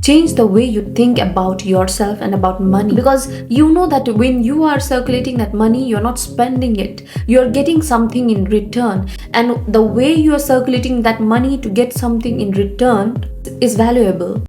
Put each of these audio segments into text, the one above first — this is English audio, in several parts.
change the way you think about yourself and about money, because you know that when you are circulating that money, you're not spending it, you're getting something in return, and the way you are circulating that money to get something in return is valuable.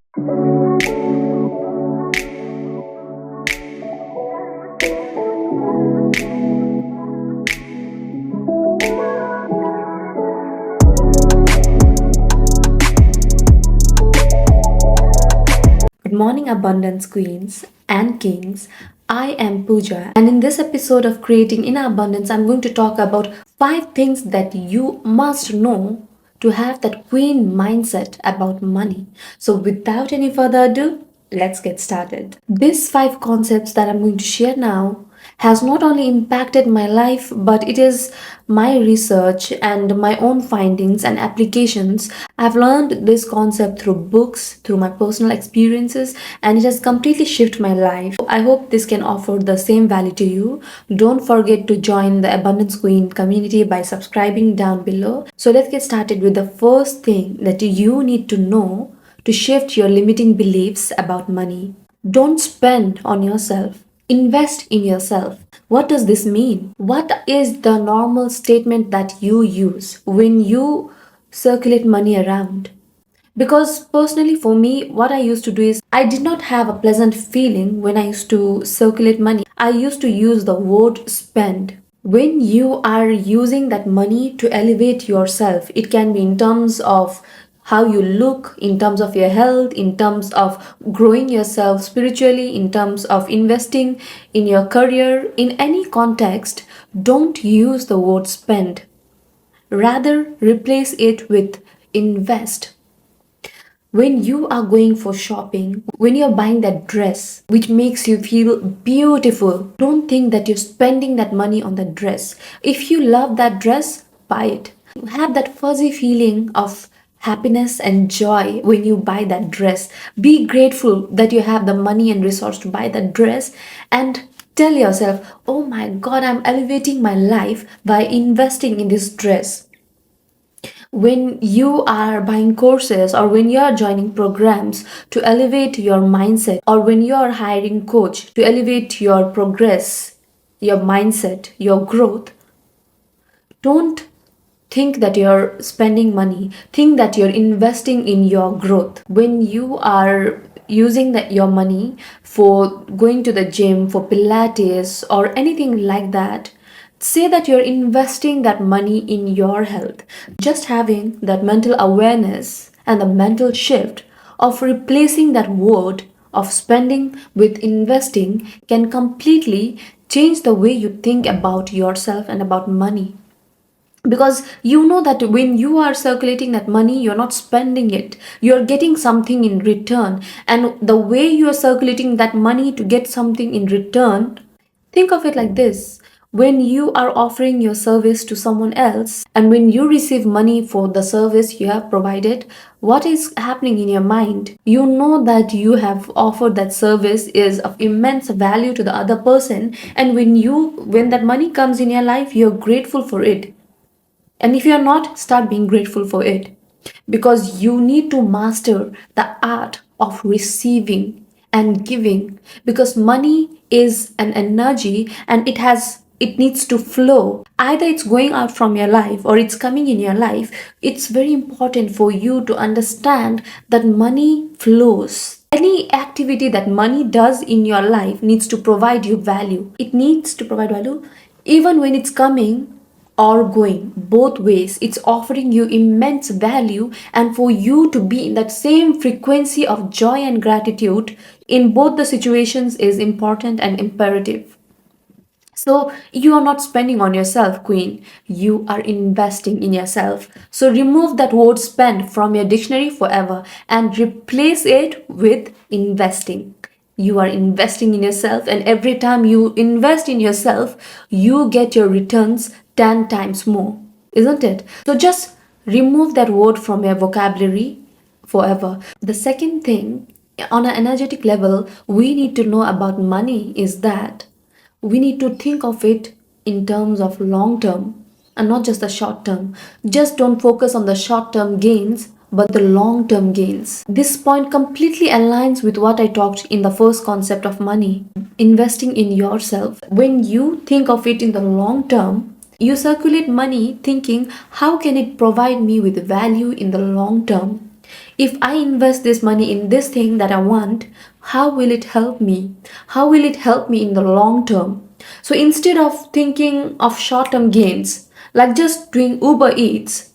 Good morning, abundance queens and kings. I am Pooja, and in this episode of Creating Inner Abundance, I'm going to talk about 5 things that you must know to have that queen mindset about money. So, without any further ado, let's get started. These 5 concepts that I'm going to share now has not only impacted my life, but it is my research and my own findings and applications. I've learned this concept through books, through my personal experiences, and it has completely shifted my life. I hope this can offer the same value to you. Don't forget to join the Abundance Queen community by subscribing down below. So let's get started with the first thing that you need to know to shift your limiting beliefs about money. Don't spend on yourself. Invest in yourself. What does this mean? What is the normal statement that you use when you circulate money around? Because personally, for me, what I used to do is I did not have a pleasant feeling when I used to circulate money. I used to use the word spend. When you are using that money to elevate yourself, it can be in terms of how you look, in terms of your health, in terms of growing yourself spiritually, in terms of investing in your career, in any context, don't use the word spend. Rather, replace it with invest. When you are going for shopping, when you're buying that dress which makes you feel beautiful, don't think that you're spending that money on that dress. If you love that dress, buy it. Have that fuzzy feeling of happiness and joy when you buy that dress. Be grateful that you have the money and resource to buy that dress, and tell yourself, oh my god, I'm elevating my life by investing in this dress. When you are buying courses or when you are joining programs to elevate your mindset, or when you are hiring coach to elevate your progress, your mindset, your growth, don't think that you're spending money. Think that you're investing in your growth. When you are using your money for going to the gym, for pilates or anything like that, say that you're investing that money in your health. Just having that mental awareness and the mental shift of replacing that word of spending with investing can completely change the way you think about yourself and about money, because you know that when you are circulating that money, you're not spending it, you're getting something in return, and the way you are circulating that money to get something in return, think of it like this. When you are offering your service to someone else and when you receive money for the service you have provided, what is happening in your mind? You know that you have offered that service is of immense value to the other person, and when that money comes in your life, you're grateful for it. And if you're not, start being grateful for it, because you need to master the art of receiving and giving, because money is an energy and it needs to flow. Either it's going out from your life or it's coming in your life. It's very important for you to understand that money flows. Any activity that money does in your life needs to provide you value. It needs to provide value even when it's coming or going both ways. It's offering you immense value, and for you to be in that same frequency of joy and gratitude in both the situations is important and imperative. So you are not spending on yourself, queen, you are investing in yourself. So remove that word spend from your dictionary forever and replace it with investing. You are investing in yourself, and every time you invest in yourself, you get your returns 10 times more, isn't it? So just remove that word from your vocabulary forever. The second thing, on an energetic level, we need to know about money is that we need to think of it in terms of long term and not just the short term. Just don't focus on the short term gains, but the long term gains. This point completely aligns with what I talked in the first concept of money, investing in yourself. When you think of it in the long term, you circulate money thinking, how can it provide me with value in the long term? If I invest this money in this thing that I want, how will it help me? How will it help me in the long term? So instead of thinking of short term gains, like just doing Uber Eats,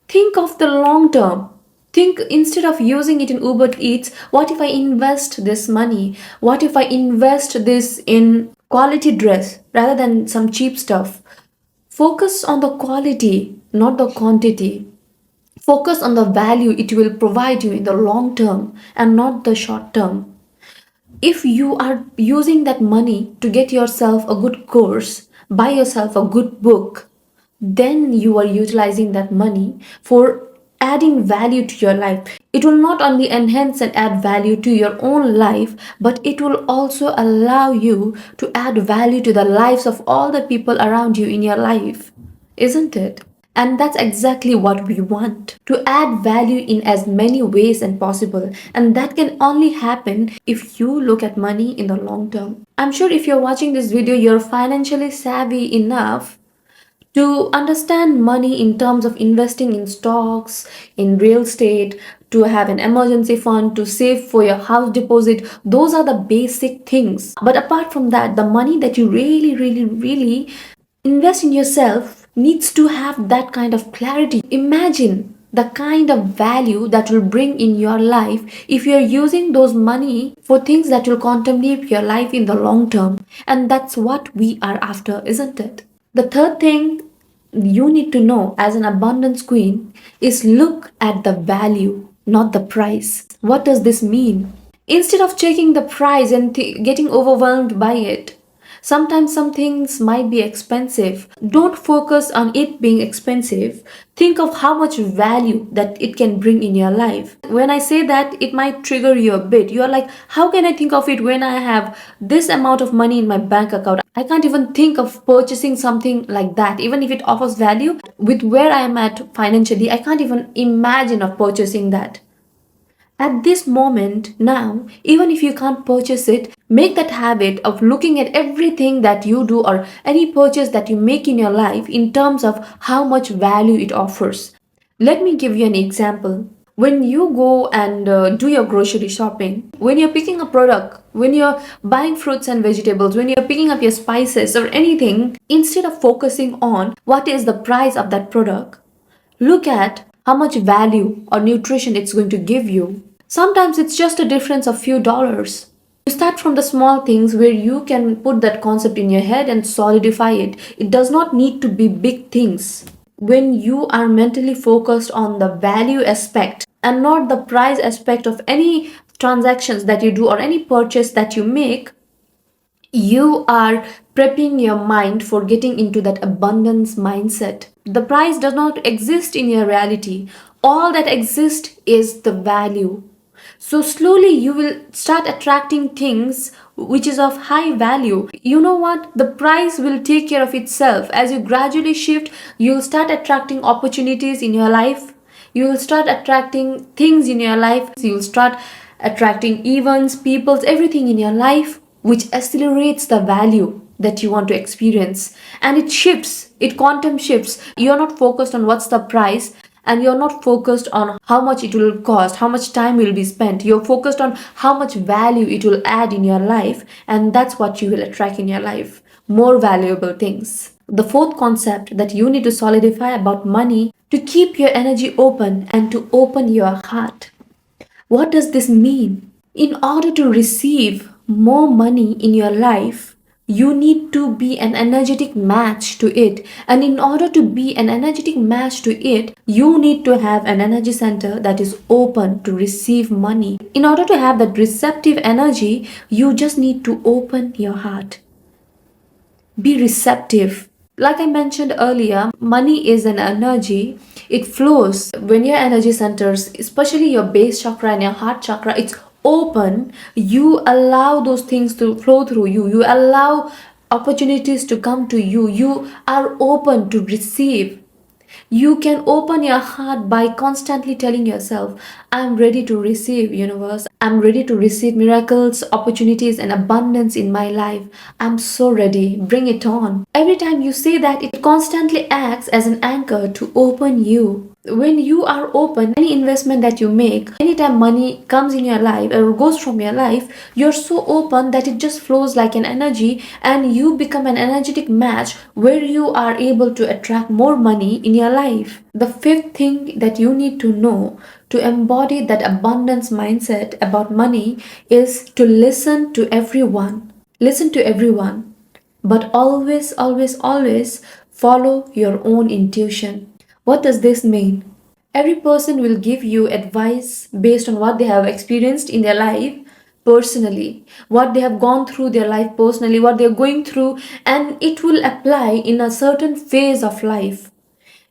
think of the long term. Think instead of using it in Uber Eats, what if I invest this money? What if I invest this in quality dress rather than some cheap stuff? Focus on the quality, not the quantity. Focus on the value it will provide you in the long term and not the short term. If you are using that money to get yourself a good course, buy yourself a good book, then you are utilizing that money for adding value to your life. It will not only enhance and add value to your own life, but it will also allow you to add value to the lives of all the people around you in your life, isn't it? And that's exactly what we want, to add value in as many ways as possible. And that can only happen if you look at money in the long term. I'm sure if you're watching this video, you're financially savvy enough to understand money in terms of investing in stocks, in real estate, to have an emergency fund, to save for your house deposit. Those are the basic things. But apart from that, the money that you really invest in yourself needs to have that kind of clarity. Imagine the kind of value that will bring in your life if you're using those money for things that will contemplate your life in the long term. And that's what we are after, isn't it? The third thing you need to know as an abundance queen is look at the value, not the price. What does this mean? Instead of checking the price and getting overwhelmed by it, sometimes some things might be expensive. Don't focus on it being expensive. Think of how much value that it can bring in your life. When I say that, it might trigger you a bit. You are like, how can I think of it when I have this amount of money in my bank account? I can't even think of purchasing something like that. Even if it offers value, with where I am at financially, I can't even imagine of purchasing that. At this moment, now, even if you can't purchase it, make that habit of looking at everything that you do or any purchase that you make in your life in terms of how much value it offers. Let me give you an example. When you go and do your grocery shopping, when you're picking a product, when you're buying fruits and vegetables, when you're picking up your spices or anything, instead of focusing on what is the price of that product, look at how much value or nutrition it's going to give you. Sometimes it's just a difference of few dollars. You start from the small things where you can put that concept in your head and solidify it. It does not need to be big things. When you are mentally focused on the value aspect and not the price aspect of any transactions that you do or any purchase that you make, you are prepping your mind for getting into that abundance mindset. The price does not exist in your reality. All that exists is the value. So slowly you will start attracting things which is of high value. You know what? The price will take care of itself. As you gradually shift, you'll start attracting opportunities in your life. You will start attracting things in your life. You'll start attracting events, peoples, everything in your life which accelerates the value that you want to experience. And it shifts, it quantum shifts. You're not focused on what's the price, and you're not focused on how much it will cost, how much time will be spent. You're focused on how much value it will add in your life, and that's what you will attract in your life. More valuable things. The fourth concept that you need to solidify about money, to keep your energy open and to open your heart. What does this mean? In order to receive more money in your life, you need to be an energetic match to it. And in order to be an energetic match to it, you need to have an energy center that is open to receive money. In order to have that receptive energy, you just need to open your heart. Be receptive. Like I mentioned earlier, money is an energy. It flows when your energy centers, especially your base chakra and your heart chakra, it's open. You allow those things to flow through you. You allow opportunities to come to you. You are open to receive. You can open your heart by constantly telling yourself, I'm ready to receive, universe. I'm ready to receive miracles, opportunities, and abundance in my life. I'm so ready. Bring it on. Every time you say that, it constantly acts as an anchor to open you. When you are open, any investment that you make, anytime money comes in your life or goes from your life, you're so open that it just flows like an energy and you become an energetic match where you are able to attract more money in your life. The fifth thing that you need to know to embody that abundance mindset about money is to listen to everyone. Listen to everyone, but always, always, always follow your own intuition. What does this mean? Every person will give you advice based on what they have experienced in their life personally, what they have gone through their life personally, what they're going through, and it will apply in a certain phase of life.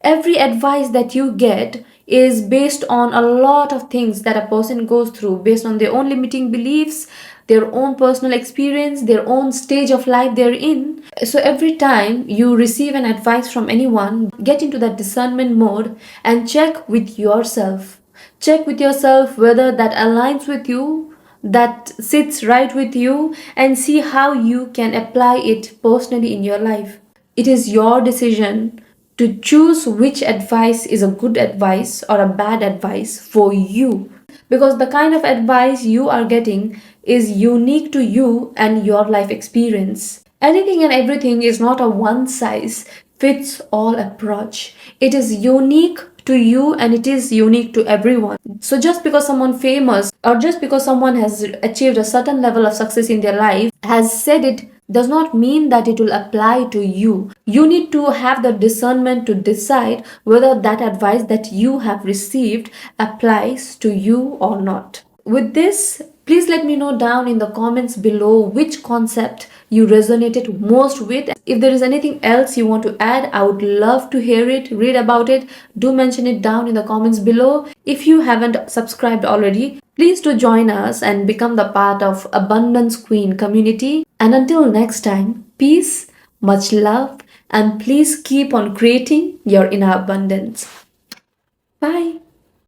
Every advice that you get is based on a lot of things that a person goes through, based on their own limiting beliefs, their own personal experience, their own stage of life they're in. So every time you receive an advice from anyone, get into that discernment mode and check with yourself. Check with yourself whether that aligns with you, that sits right with you, and see how you can apply it personally in your life. It is your decision to choose which advice is a good advice or a bad advice for you, because the kind of advice you are getting is unique to you and your life experience. Anything and everything is not a one size fits all approach. It is unique to you and it is unique to everyone. So just because someone famous or just because someone has achieved a certain level of success in their life has said it does not mean that it will apply to you. You need to have the discernment to decide whether that advice that you have received applies to you or not. With this, please let me know down in the comments below which concept you resonated most with. If there is anything else you want to add, I would love to hear it, read about it. Do mention it down in the comments below. If you haven't subscribed already, please do join us and become the part of Abundance Queen community. And until next time, peace, much love, and please keep on creating your inner abundance. Bye.